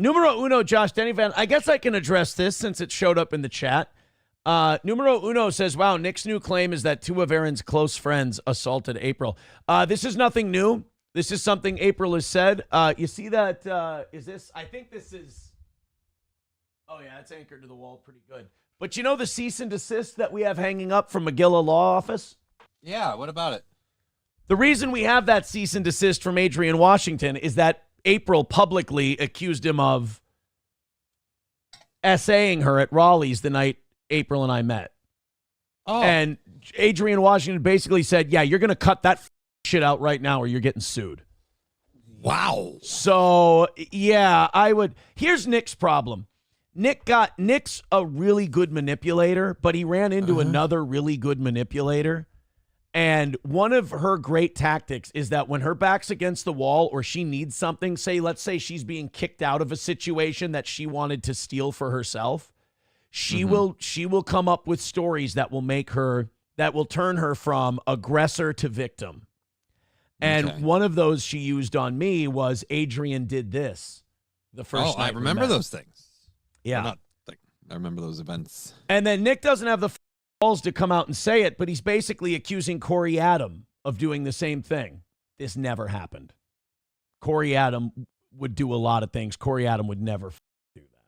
Numero uno, Josh Denny Van. I guess I can address this since it showed up in the chat. Numero uno says, wow, Nick's new claim is that two of Aaron's close friends assaulted April. This is nothing new. This is something April has said. You see that? Is this? I think this is. Oh, yeah, it's anchored to the wall pretty good. But you know the cease and desist that we have hanging up from McGilla Law Office? Yeah, what about it? The reason we have that cease and desist from Adrian Washington is that April publicly accused him of essaying her at Raleigh's the night April and I met. Oh. And Adrian Washington basically said, yeah, you're going to cut that shit out right now or you're getting sued. Wow. So, yeah, I would. Here's Nick's problem. Nick's a really good manipulator, but he ran into another really good manipulator. And one of her great tactics is that when her back's against the wall or she needs something, let's say she's being kicked out of a situation that she wanted to steal for herself, she will come up with stories that will turn her from aggressor to victim. And one of those she used on me was Adrian did this the first night. I remember those things. Yeah. Well, I remember those events. And then Nick doesn't have the balls to come out and say it, but he's basically accusing Corey Adam of doing the same thing. This never happened. Corey Adam would do a lot of things. Corey Adam would never do that.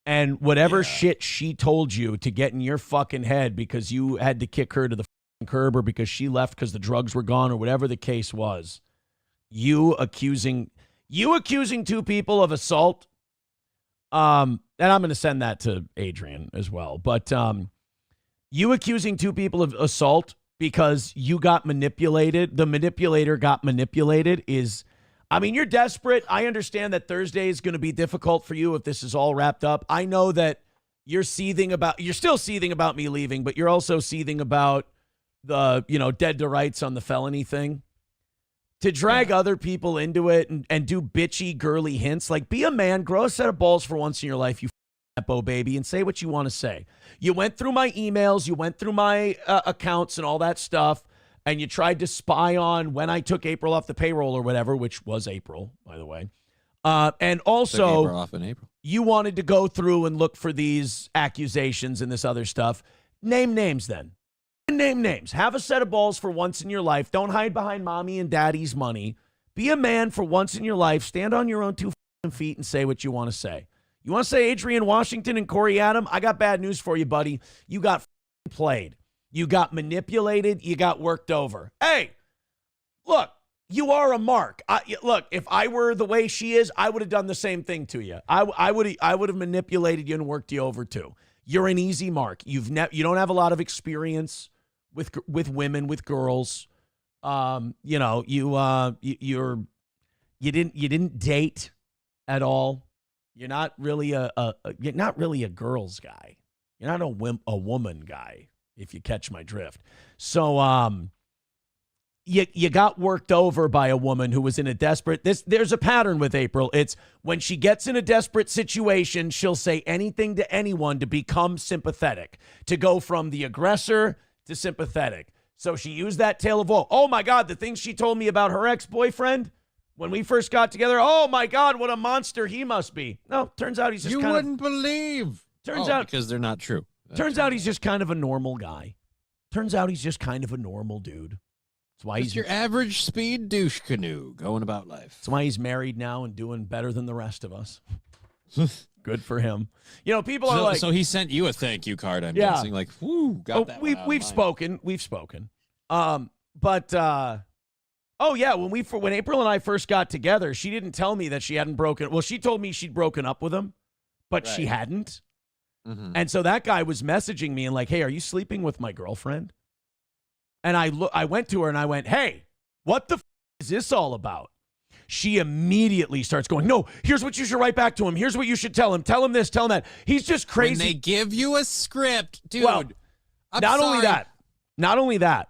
And whatever shit she told you to get in your fucking head because you had to kick her to the curb or because she left because the drugs were gone or whatever the case was, you accusing two people of assault. And I'm going to send that to Adrian as well. But you accusing two people of assault because you got manipulated, the manipulator got manipulated is, I mean, you're desperate. I understand that Thursday is going to be difficult for you if this is all wrapped up. I know that you're still seething about me leaving, but you're also seething about the, dead to rights on the felony thing. To drag other people into it and do bitchy, girly hints, like be a man, grow a set of balls for once in your life, you Epo baby, and say what you want to say. You went through my emails, you went through my accounts and all that stuff, and you tried to spy on when I took April off the payroll or whatever, which was April, by the way. And also, off in April. You wanted to go through and look for these accusations and this other stuff. Name names then. Name names. Have a set of balls for once in your life. Don't hide behind mommy and daddy's money. Be a man for once in your life. Stand on your own 2 feet and say what you want to say. You want to say Adrian Washington and Corey Adam? I got bad news for you, buddy. You got played. You got manipulated. You got worked over. Hey, look, you are a mark. Look, if I were the way she is, I would have done the same thing to you. I would have manipulated you and worked you over too. You're an easy mark. You don't have a lot of experience with women, with girls. You didn't date at all. You're not really a girl's guy. You're not a woman guy, if you catch my drift. So you got worked over by a woman who was in a desperate. There's a pattern with April. It's when she gets in a desperate situation, she'll say anything to anyone to become sympathetic, to go from the aggressor to sympathetic. So she used that tale of woe. Oh my God, the things she told me about her ex-boyfriend when we first got together. Oh my God, what a monster he must be. No, turns out he's just you wouldn't believe. Turns out because they're not true. Turns out he's just kind of a normal guy. Turns out he's just kind of a normal dude. That's why he's your average speed douche canoe going about life. That's why he's married now and doing better than the rest of us. Good for him. People are like. So he sent you a thank you card. I'm guessing, like, whoo, got that. We've spoken. We've spoken. But oh yeah, when April and I first got together, she didn't tell me that she hadn't broken. Well, she told me she'd broken up with him, but she hadn't. Mm-hmm. And so that guy was messaging me and like, hey, are you sleeping with my girlfriend? And I went to her and I went, hey, what the is this all about? She immediately starts going, no, here's what you should write back to him. Here's what you should tell him. Tell him this, tell him that. He's just crazy. When they give you a script, dude. Well, not only that,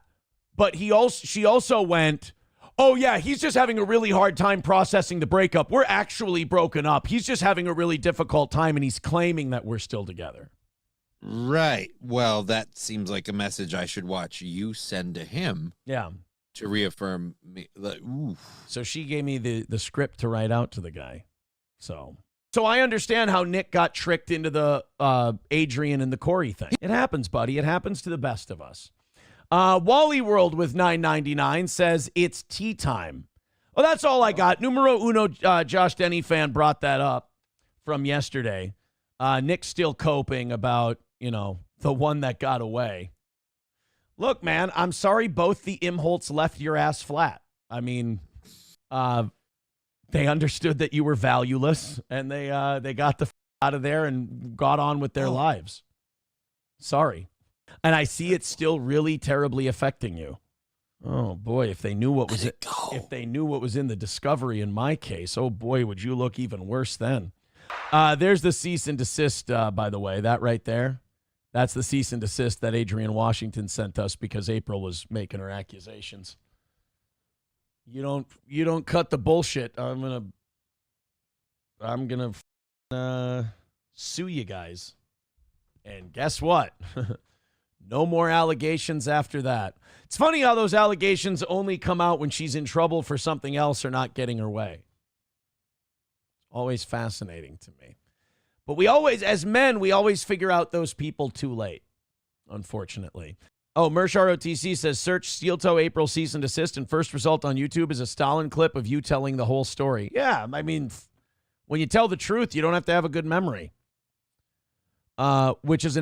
but she also went, oh yeah, he's just having a really hard time processing the breakup. We're actually broken up. He's just having a really difficult time and he's claiming that we're still together. Right. Well, that seems like a message I should watch you send to him. Yeah. To reaffirm me. So she gave me the script to write out to the guy. So I understand how Nick got tricked into the Adrian and the Corey thing. It happens, buddy. It happens to the best of us. Wally World with $9.99 says it's tea time. Well, that's all I got. Numero uno, Josh Denny fan brought that up from yesterday. Nick's still coping about, the one that got away. Look, man, I'm sorry both the Imholtz left your ass flat. I mean, they understood that you were valueless, and they got the out of there and got on with their lives. Sorry. And I see it's still really terribly affecting you. Oh boy, if they knew what was in the discovery in my case, oh boy, would you look even worse then. There's the cease and desist, by the way, that right there. That's the cease and desist that Adrienne Washington sent us because April was making her accusations. You don't cut the bullshit. I'm gonna sue you guys. And guess what? No more allegations after that. It's funny how those allegations only come out when she's in trouble for something else or not getting her way. Always fascinating to me. But we always, as men, we always figure out those people too late, unfortunately. Oh, Mersh ROTC says, search Steel Toe April cease and desist, and first result on YouTube is a Stalin clip of you telling the whole story. Yeah, I mean, when you tell the truth, you don't have to have a good memory. Which is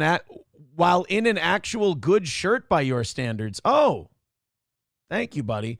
while in an actual good shirt by your standards. Oh, thank you, buddy.